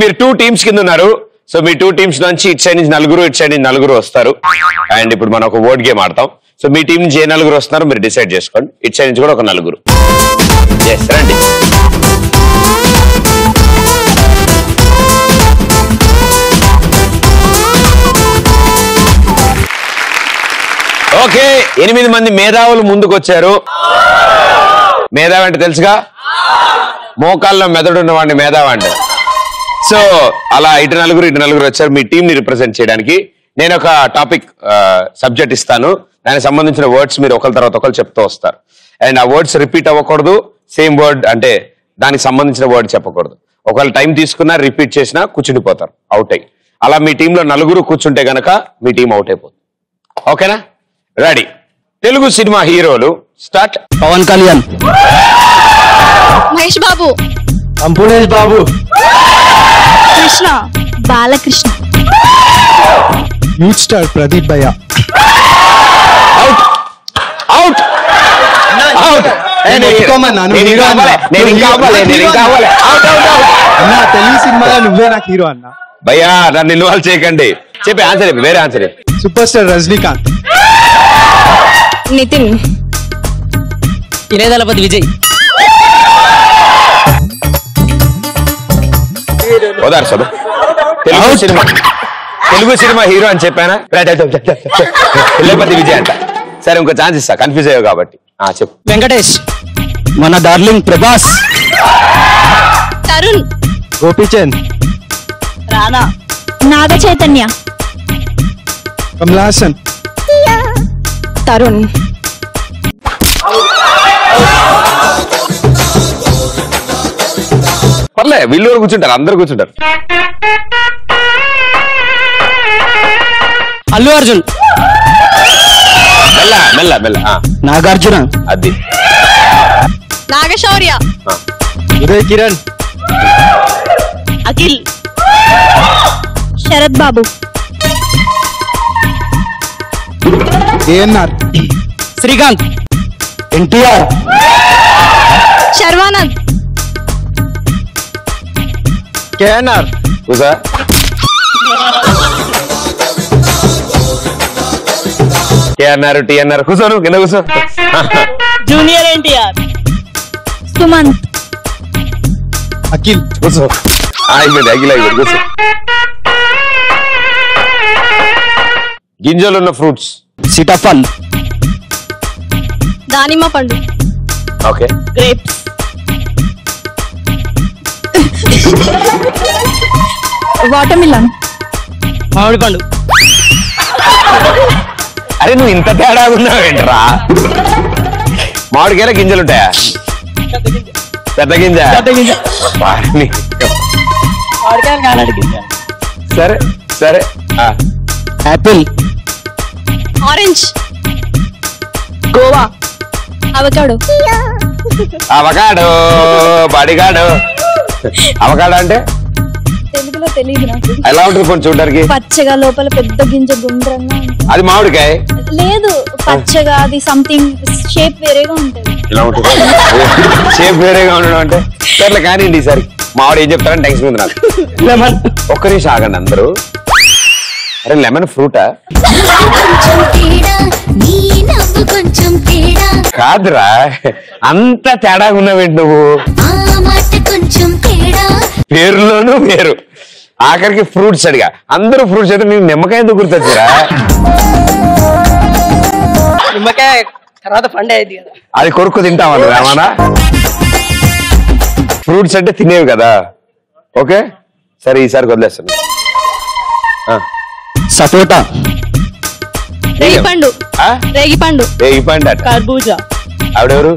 మీరు 2 టీమ్స్ కింద ఉన్నారు. సో మీ 2 టీమ్స్ నుంచి ఇటు సైడ్ నుంచి 4, ఇటు సైడ్ నుంచి 4 వస్తారు. అండ్ ఇప్పుడు మనం ఒక వర్డ్ గేమ్ ఆడతాం. సో మీ టీం నుంచి ఏ 4 వస్తున్నారో మీరు డిసైడ్ చేసుకోండి. ఇటు సైడ్ నుంచి కూడా ఒక 4. రండి. ఓకే, 8 మంది మేధావులు ముందుకు వచ్చారు. మేధావి అంటే తెలుసుగా, మోకాల్లో మెదడున్న వాడిని మేధావి అంటే. సో అలా ఇటు 4 వచ్చారు మీ టీం ని రిప్రజెంట్ చేయడానికి. నేను ఒక టాపిక్ సబ్జెక్ట్ ఇస్తాను, దానికి సంబంధించిన వర్డ్స్ మీరు ఒకరి తర్వాత ఒకరు చెప్తూ వస్తారు. అండ్ ఆ వర్డ్స్ రిపీట్ అవ్వకూడదు. సేమ్ వర్డ్ అంటే దానికి సంబంధించిన వర్డ్ చెప్పకూడదు. ఒకవేళ టైం తీసుకున్నా రిపీట్ చేసినా కూర్చుండిపోతారు, అవుట్ అయ్యి. అలా మీ టీంలో 4 కూర్చుంటే గనక మీ టీం అవుట్ అయిపోతుంది. ఓకేనా? రెడీ. తెలుగు సినిమా హీరోలు. స్టార్ట్. పవన్ కళ్యాణ్, మహేష్ బాబు, అంపునేష్ బాబు, కృష్ణ, బాలకృష్ణ, యూత్ స్టార్ ప్రదీప్ భయ్య. Out out out. తెలుగు సినిమాలో నువ్వే నాకు హీరో అన్న. భయ్యా నన్ను ఇన్వాల్వ్ చేయకండి. చెప్పి ఆన్సర్ చెప్పి, వేరే answer. Super star Rajinikanth, Nithiin, ఇరేదలపతి విజయ్. ఓదార్ సభ. తెలుగు సినిమా హీరో అని చెప్పానా? తిరుపతి విజయ్ అంట. సరే ఇంకో ఛాన్స్ ఇస్తా, కన్ఫ్యూజ్ అయ్యావు కాబట్టి. చెప్పు. వెంకటేష్, మన డార్లింగ్ ప్రభాస్, తరుణ్, గోపీచంద్, రానా, నాగ చైతన్య, కమల్ హాసన్, తరుణ్. పర్లే, వీళ్ళు కూర్చుంటారు, అందరు కూర్చుంటారు. అల్లు అర్జున్, మెల్ల మెల్ల మెల్ల. నాగార్జున, అది. Naga Shaurya, Uday Kiran, Akhil, Sarath Babu, ANR, Srikanth, NTR, Sharwanand, KNR, కూసా. KNR, TNR. కూర్చోను, కింద కూర్చో. జూనియర్ ఎన్టీఆర్, సుమంత్, అఖిల్, కూర్చో. అయిపోయింది, అఖిల్ అయిపోయింది. కూర్చో. గింజలున్న ఫ్రూట్స్. సీతాఫల్, దానిమ్మ పండు, ఓకే. గ్రేప్స్, వాటర్మిలన్, మామిడి పండు. అరే నువ్వు ఇంత తేడా ఉన్నావేంట్రా? మామిడికాయల గింజలు ఉంటాయా? పెద్ద గింజ. వారిని. సరే సరే. Apple, orange, guava, avocado, avocado, బడిగాడు. అవకాడో అంటే తెలుగులో తెలియదు నాకు. ఎలా ఉంటుంది కొంచెం చూడడానికి? పచ్చగా, లోపల పెద్ద గింజ గుండ్రంగా ఉంటుంది. అది మామిడికాయ లేదు, పచ్చగా, అది సంథింగ్ షేప్ వేరేగా ఉంటుంది. ఇలా ఉంటుంది. షేప్ వేరేగా ఉండడం అంటే సర్లే కానివ్వండి. ఈసారి మామిడి ఏం చెప్తారని టెన్షన్ ఉంది నాకు. లెమన్. ఒక్క నిమిషం ఆగండి అందరూ. అరే లెమన్ ఫ్రూటా? కాదురా, అంత తేడాగా ఉన్నావేంటి నువ్వు? పేరులోనూ వేరు, ఆఖరికి ఫ్రూట్స్ అడిగా. అందరూ ఫ్రూట్స్ అయితే నీకు నిమ్మకాయ ఎందుకు గుర్తొచ్చారా? నిమ్మకాయ తర్వాత పండే అయింది కదా. అది కొరుకు తింటావా ఏమన్నా? ఫ్రూట్స్ అంటే తినేవి కదా. ఓకే సరే, ఈసారి వదిలేస్తాను. సపోటా, రేగిపండు, రేగిపండు, రేగిపండు అట. కర్బూజా. ఆవిడెవరు?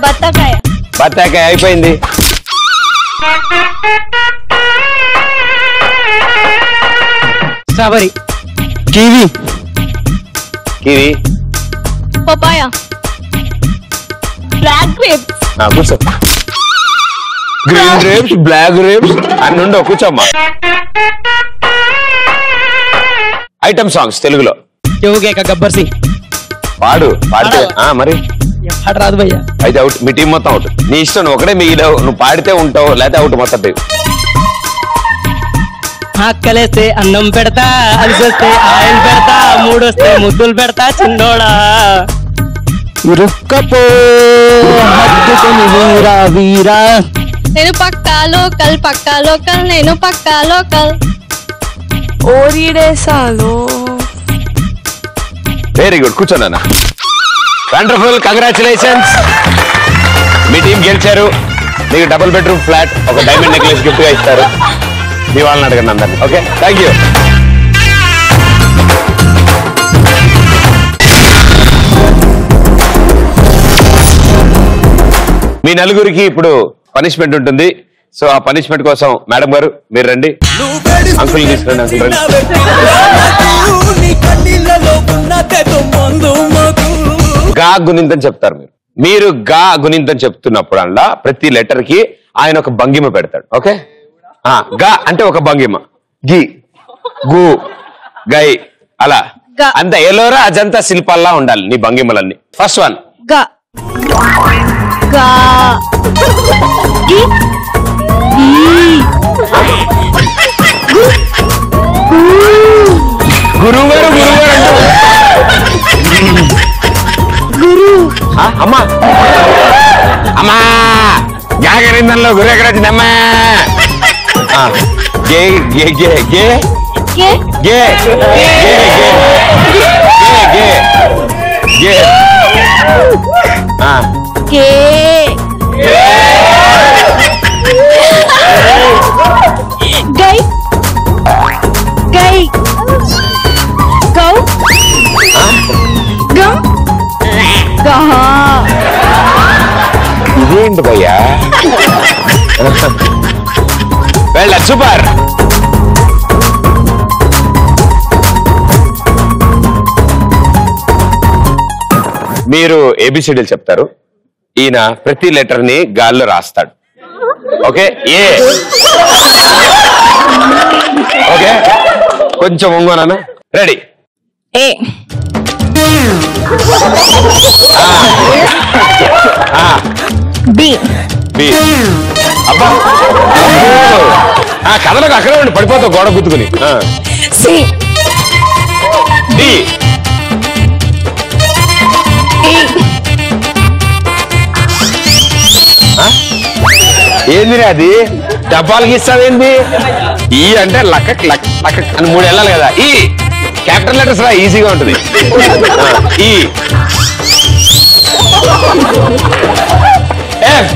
బత్తాకాయ, బత్తాకాయ. అయిపోయింది. Strawberry, kiwi, kiwi, papaya, black grapes. కూర్చో. గ్రీన్ గ్రేప్స్, బ్లాక్ గ్రేప్స్ అన్ని ఉండవు. కూర్చోమ్మా. ఐటమ్ సాంగ్స్ తెలుగులో. యోగేక, గబ్బర్ సింగ్. పాడు. పాడితే మరి పాట రాదు భయ్య. అయితే అవుట్. మీ టీం మొత్తం అవుట్. నీ ఇష్టం, నువ్వు ఒకటే మిగిలావు. నువ్వు పాడితే ఉంటావు, లేకపోతే అవుట్ మొత్తం టీం. ఆకలేస్తే అన్నం పెడతా, అలిసొస్తే ఆయిల్ పెడతా, మూడొస్తే ముద్దులు పెడతా చిన్నోడా. ఇరుక్కపో హద్దుకొని వీరా వీరా. నేను పక్కా లోకల్, నేను పక్కా లోకల్. ఓరిడేసాలో. వెరీ గుడ్, కూర్చోండి అన్న. Wonderful, congratulations. మీ టీం గెలిచారు. మీకు డబుల్ బెడ్రూమ్ ఫ్లాట్, ఒక డైమండ్ నెక్లెస్ గిఫ్ట్ గా ఇస్తారు. మీ వాళ్ళని అడగండి అందరినీ. Okay, thank you. మీ నలుగురికి ఇప్పుడు పనిష్మెంట్ ఉంటుంది. సో ఆ పనిష్మెంట్ కోసం మేడం గారు మీరు రండి. అంకుల్ తీసుకురండి. అంకుల్ రండి. గా గుణింతం చెప్తారు మీరు. మీరు గా గుణింతం చెప్తున్నప్పుడు అలా ప్రతి లెటర్ కి ఆయన ఒక భంగిమ పెడతాడు. ఓకే, గా అంటే ఒక భంగిమ, గి గు గై అలా అంత ఎలోరా అజంతా శిల్పాల్లా ఉండాలి నీ భంగిమలన్నీ. ఫస్ట్ వన్ గా గా గి గురువు గారు గురు అమ్మా అమ్మా జాగరిందంలో గురు ఎక్కడ వచ్చిందమ్మా. గే గే గే గే గే గే గే గే గే గై గై గౌ గం గహా. ఇదేంటి భయ్యా? వెళ్ళ సూపర్. మీరు ఏబిసిడీలు చెప్తారు. ఈయన ప్రతి లెటర్ ని గాల్లో రాస్తాడు. ఓకే, ఏ ఓకే, కొంచెం ఒంగోనా. రెడీ? A B B. అబ్బా కథలకు అక్కడే ఉండి పడిపోతావు గోడ గుద్దుకుని. సి డి ఏంది అది? డబ్బాలకి ఇస్తావేంది? ఈ అంటే లక్క లక్ లక్క అని 3 వెళ్ళాలి కదా. ఈ క్యాపిటల్ లెటర్స్ రా, ఈజీగా ఉంటుంది. ఈ ఎఫ్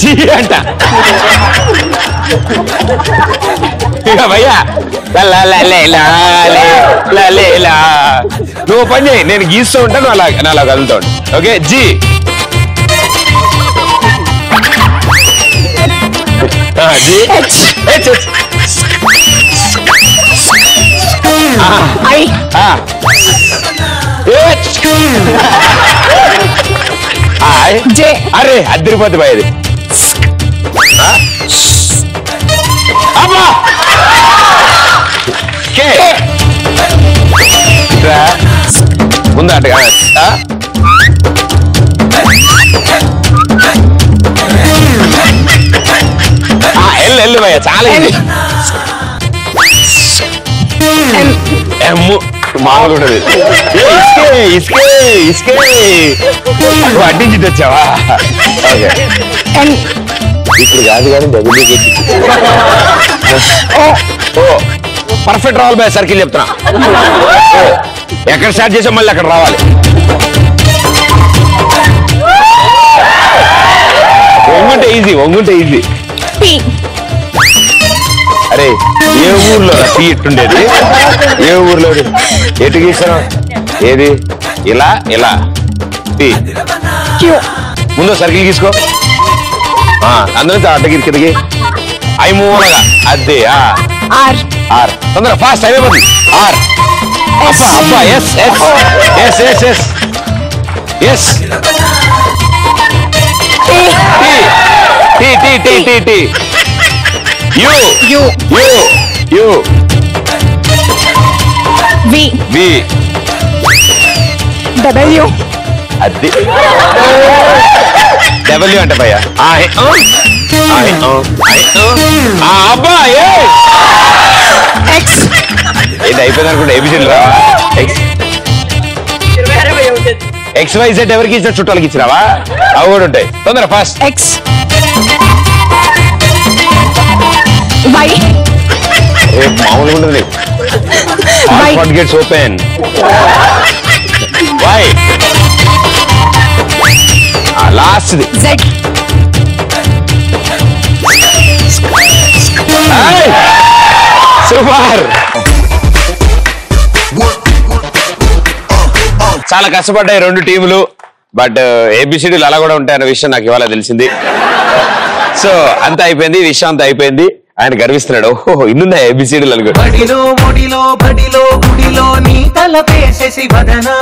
జి అంట. ఇక భయ్యా నువ్వు పని చేయి, నేను గీస్తూ ఉంటాను, అలా కదులుతూ ఉంటాను. Okay, G G H H I I జే. అరే అద్దరిపోద్ది భయ అది. అబ్బా కే ముందా అటు ఎల్లు భయ చాలా ఇది. మామూలు ఉండదు. ఇసుకే ఇసుకే అడ్డించి తెచ్చావా? ఇప్పుడు కాదు కానీ డబ్బులు పర్ఫెక్ట్ రావాలి భయ. సర్కిల్ చెప్తున్నా. ఎక్కడ స్టార్ట్ చేసాం మళ్ళీ అక్కడ రావాలి. ఒంగుంటే ఈజీ, ఒంగుంటే ఈజీ. అరే ఏ ఊర్లో టీ ఇట్టుండేది? ఏ ఊర్లో ఎటు గీస్తాను? ఏది? ఇలా ఇలా టీ. ముందు సర్కిల్ గీసుకో. అందులో అడ్డగిరి కిందకి ఐ మూలగా అదే. ఆర్ ఆర్ తొందర ఫాస్ట్ అయిపోతుంది. ఆర్ అబ్బా అబ్బా S S S S S S. T T T T T. U U U U. V V. W అది డబ్ల్యూ అంటే భయ్యా అబ్బా ఏంటి అయిపోయింది అనుకుంటే ఏబిసిడి రా XYZ ఎవరికి ఇచ్చిన చుట్టాలకి ఇచ్చినావా అవి కూడా ఉంటాయి తొందర ఫాస్ట్ X Y మామూలుగా ఉంటుంది hot gates open Y last Z super చాలా కష్టపడ్డాయి రెండు టీములు బట్ ఏబిసిడీలు అలా కూడా ఉంటాయన్న విషయం నాకు ఇవాళ తెలిసింది సో అంతా అయిపోయింది ఈ విషయం అంతా అయిపోయింది ఆయన గర్విస్తున్నాడు ఓహో ఇన్నున్నా ఏబిసిడీలు అనుకో బడిలో గుడిలో నీ తల పేసేసి వదనా